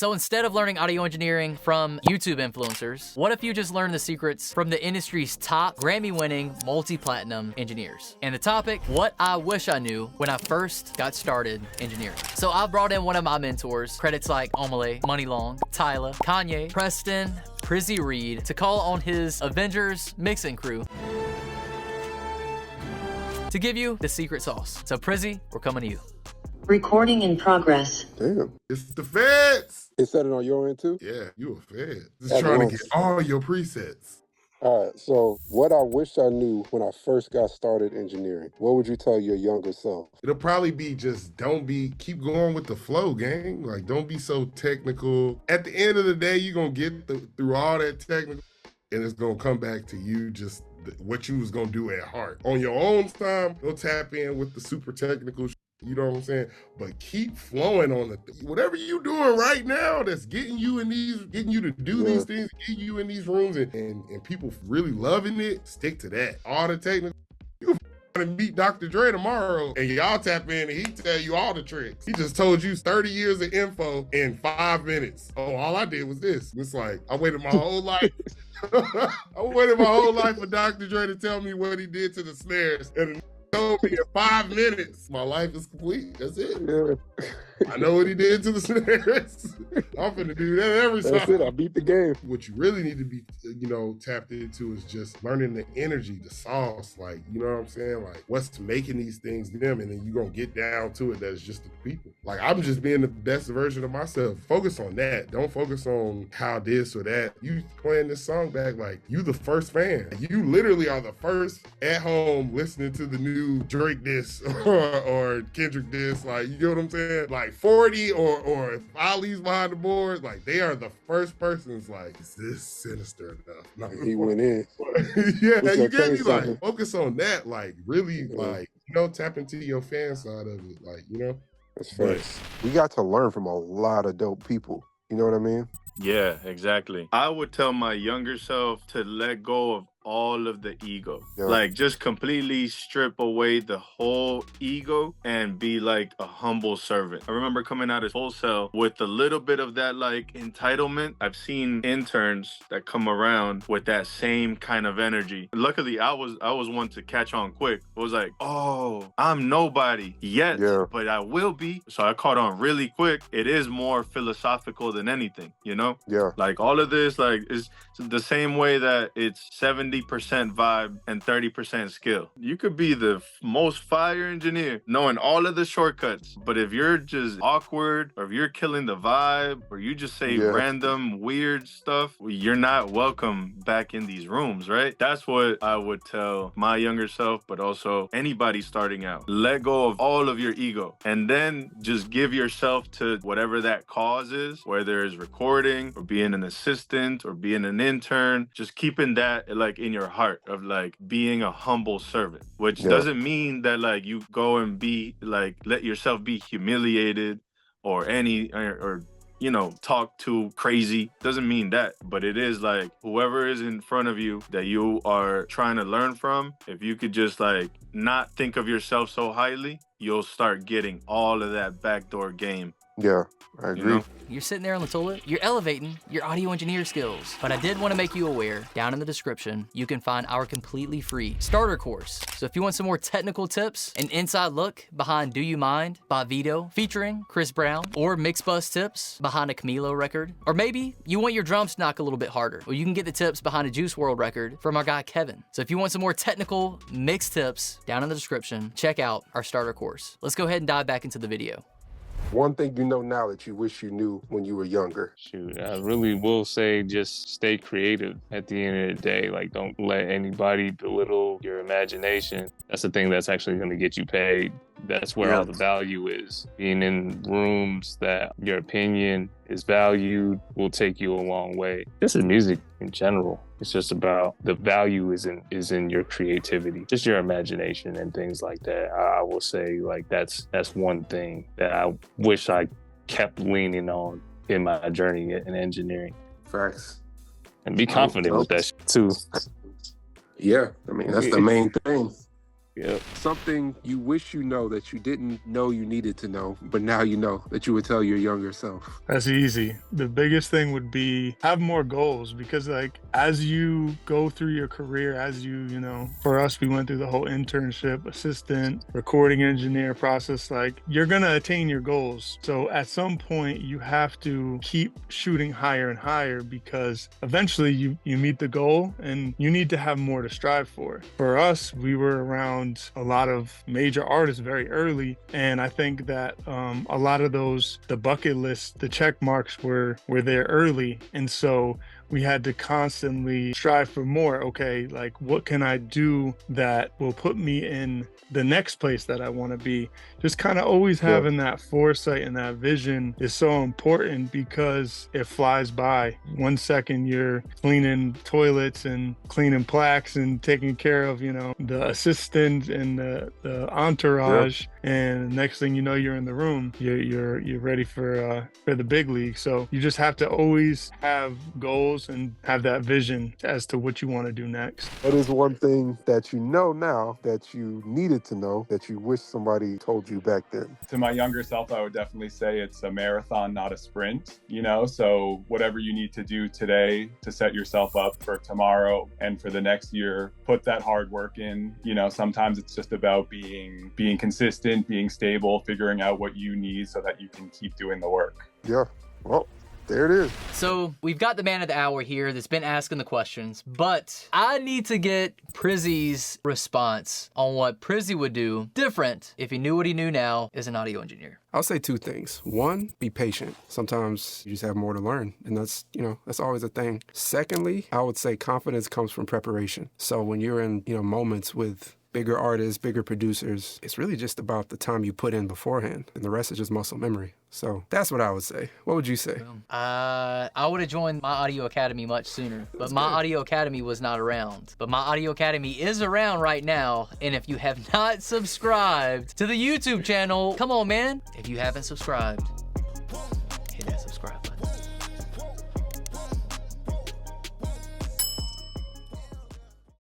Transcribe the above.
So instead of learning audio engineering from YouTube influencers, what if you just learn the secrets from the industry's top Grammy-winning multi-platinum engineers? And the topic, what I wish I knew when I first got started engineering. So I brought in one of my mentors, credits like Omah, Money Long, Tyler, Kanye, Preston, Prizzie, Reid, to call on his Avengers mixing crew to give you the secret sauce. So Prizzie, we're coming to you. Recording in progress. Damn. It's the feds. It said it on your end too? Yeah, you a fed. Just trying to get all your presets. All right, so what I wish I knew when I first got started engineering, what would you tell your younger self? It'll probably be just keep going with the flow, gang. Like, don't be so technical. At the end of the day, you're going to get through all that technical, and it's going to come back to you just what you was going to do at heart. On your own time, go tap in with the super technical you know what I'm saying? But keep flowing on whatever you doing right now that's getting you to do these things, getting you in these rooms and people really loving it, stick to that. All the technical, you gonna meet Dr. Dre tomorrow and y'all tap in and he tell you all the tricks. He just told you 30 years of info in 5 minutes. Oh, all I did was this. It's like, I waited my whole life. I waited my whole life for Dr. Dre to tell me what he did to the snares. And told me in 5 minutes, my life is complete. That's it. Yeah. I know what he did to the snares. I'm finna do that every time. That's it. I beat the game. What you really need to be, tapped into is just learning the energy, the sauce. Like, you know what I'm saying? Like, what's making these things them, and then you're gonna get down to it. That's just the people. Like, I'm just being the best version of myself. Focus on that. Don't focus on how this or that. You playing this song back, like, you the first fan. You literally are the first at home listening to the new Drake diss or Kendrick diss. Like, you know what I'm saying? Like 40 or if Ali's behind the board, like, they are the first persons like, is this sinister enough? No. He went in. Yeah, you get me? Like, focus on that. Like, really, like, tap into your fan side of it. Like, That's facts. We got to learn from a lot of dope people. You know what I mean? Yeah, exactly. I would tell my younger self to let go of all of the ego. Yeah. Like, just completely strip away the whole ego and be like a humble servant. I remember coming out of wholesale with a little bit of that like entitlement. I've seen interns that come around with that same kind of energy. Luckily, I was one to catch on quick. I was like, oh, I'm nobody yet, but I will be. So I caught on really quick. It is more philosophical than anything, Yeah. Like, all of this, like, is the same way that it's 70% vibe and 30% skill. You could be the most fire engineer knowing all of the shortcuts, but if you're just awkward, or if you're killing the vibe, or you just say random weird stuff, you're not welcome back in these rooms, right? That's what I would tell my younger self, but also anybody starting out. Let go of all of your ego and then just give yourself to whatever that cause is, whether it's recording or being an assistant or being an intern. Just keeping that like in your heart of like being a humble servant, which doesn't mean that like you go and be like, let yourself be humiliated or talk too crazy. Doesn't mean that, but it is like whoever is in front of you that you are trying to learn from, if you could just like not think of yourself so highly, you'll start getting all of that backdoor game. Yeah, I agree. You're sitting there on the toilet, you're elevating your audio engineer skills. But I did want to make you aware, down in the description, you can find our completely free starter course. So if you want some more technical tips, an inside look behind Do You Mind by Vito, featuring Chris Brown, or mix bus tips behind a Camilo record, or maybe you want your drums to knock a little bit harder, well, you can get the tips behind a Juice WRLD record from our guy Kevin. So if you want some more technical mix tips, down in the description, check out our starter course. Let's go ahead and dive back into the video. One thing you know now that you wish you knew when you were younger. Shoot, I really will say just stay creative at the end of the day. Like, don't let anybody belittle your imagination. That's the thing that's actually going to get you paid. That's where all the value is. Being in rooms that your opinion is valued will take you a long way. Just in music in general, it's just about the value is in your creativity, just your imagination and things like that. I will say, like, that's one thing that I wish I kept leaning on in my journey in engineering. Facts. And be confident with that shit too. Yeah, I mean, that's the main thing. Yep. Something you wish you know that you didn't know you needed to know, but now you know that you would tell your younger self. That's easy. The biggest thing would be have more goals, because like as you go through your career, as you know, for us, we went through the whole internship, assistant, recording engineer process, like you're going to attain your goals. So at some point you have to keep shooting higher and higher, because eventually you meet the goal and you need to have more to strive for. For us, we were around a lot of major artists very early, and I think that a lot of the bucket list, the check marks were there early, and so we had to constantly strive for more. Okay, like what can I do that will put me in the next place that I want to be? Just kind of always having that foresight and that vision is so important, because it flies by. 1 second you're cleaning toilets and cleaning plaques and taking care of, the assistant and the entourage, and next thing you know, you're in the room. You're ready for the big league. So you just have to always have goals and have that vision as to what you want to do next. What is one thing that you know now that you needed to know that you wish somebody told you back then? To my younger self, I would definitely say it's a marathon, not a sprint, So whatever you need to do today to set yourself up for tomorrow and for the next year, put that hard work in. Sometimes it's just about being consistent, being stable, figuring out what you need so that you can keep doing the work. Yeah, well, there it is. So we've got the man of the hour here that's been asking the questions, but I need to get Prizzie's response on what Prizzie would do different if he knew what he knew now as an audio engineer. I'll say two things. One, be patient. Sometimes you just have more to learn, and that's always a thing. Secondly, I would say confidence comes from preparation. So when you're in, moments with bigger artists, bigger producers, it's really just about the time you put in beforehand, and the rest is just muscle memory. So that's what I would say. What would you say? I would have joined MyAudioAcademy much sooner, but MyAudioAcademy was not around. But MyAudioAcademy is around right now, and if you have not subscribed to the YouTube channel, come on, man. If you haven't subscribed,